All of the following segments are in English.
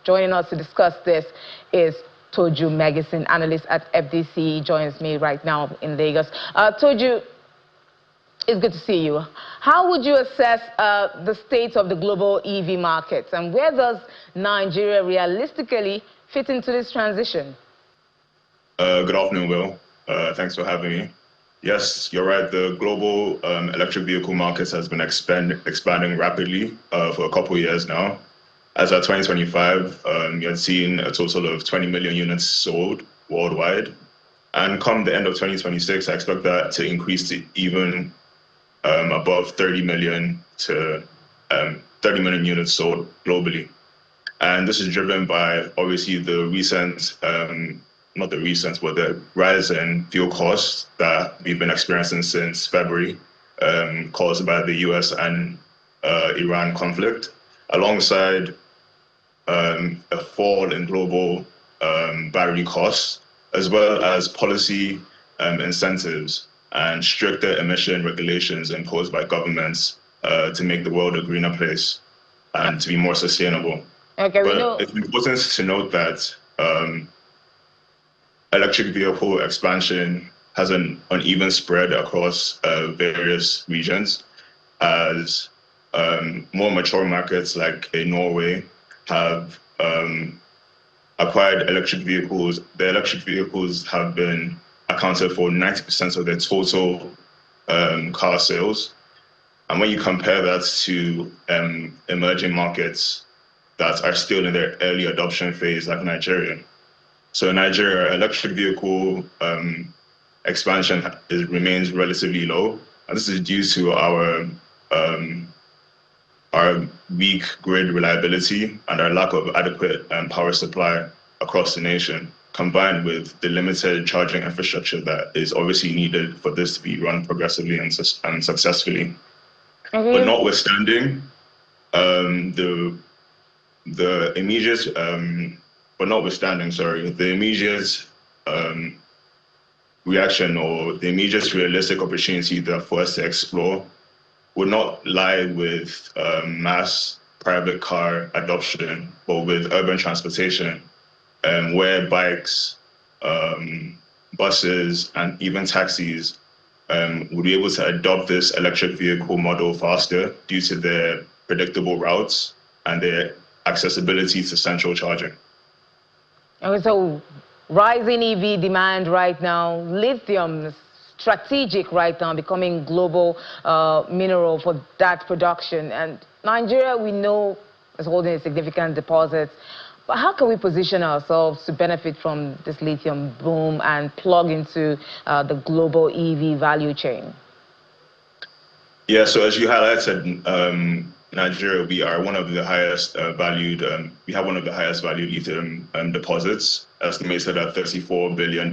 Joining us to discuss this is Toju Magazine, analyst at FDC, joins me right now in Lagos. Toju, it's good to see you. How would you assess the state of the global EV markets, and where does Nigeria realistically fit into this transition? Good afternoon, Will. Thanks for having me. Yes, you're right. The global electric vehicle market has been expanding rapidly for a couple of years now. As of 2025, you had seen a total of 20 million units sold worldwide. And come the end of 2026, I expect that to increase to even above 30 million to 30 million units sold globally. And this is driven by obviously the recent, not the recent, but the rise in fuel costs that we've been experiencing since February, caused by the US and Iran conflict, alongside a fall in global battery costs, as well as policy incentives and stricter emission regulations imposed by governments to make the world a greener place and to be more sustainable. Okay, but it's important to note that electric vehicle expansion has an uneven spread across various regions, as more mature markets like in Norway have acquired electric vehicles. The electric vehicles have been accounted for 90% of their total car sales. And when you compare that to emerging markets that are still in their early adoption phase, like Nigeria. So in Nigeria, electric vehicle expansion remains relatively low. And this is due to our weak grid reliability and our lack of adequate power supply across the nation, combined with the limited charging infrastructure that is obviously needed for this to be run progressively and successfully. But notwithstanding, the immediate reaction or the immediate realistic opportunity that for us to explore would not lie with mass private car adoption, but with urban transportation, where bikes, buses, and even taxis would be able to adopt this electric vehicle model faster due to their predictable routes and their accessibility to central charging. Okay, so rising EV demand right now, lithium strategic right now, becoming global mineral for that production. And Nigeria, we know, is holding a significant deposits. But how can we position ourselves to benefit from this lithium boom and plug into the global EV value chain? Yeah, so as you highlighted, Nigeria, we are one of the highest valued, we have one of the highest valued lithium deposits, estimated at $34 billion.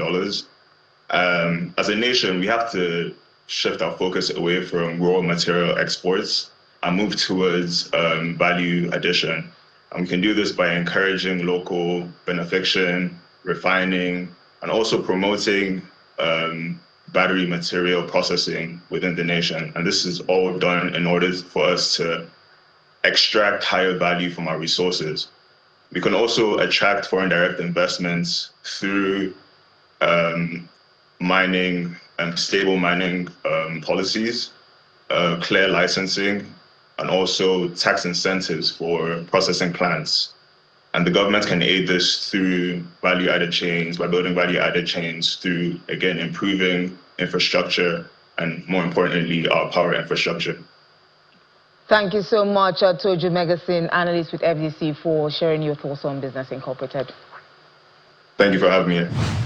As a nation, we have to shift our focus away from raw material exports and move towards value addition. And we can do this by encouraging local benefiction, refining, and also promoting battery material processing within the nation. And this is all done in order for us to extract higher value from our resources. We can also attract foreign direct investments through mining and stable mining policies, clear licensing, and also tax incentives for processing plants. And the government can aid this through value-added chains, by building value-added chains through, again, improving infrastructure and, more importantly, our power infrastructure. Thank you so much, Toju Magazine, analyst with FDC, for sharing your thoughts on Business Incorporated. Thank you for having me here.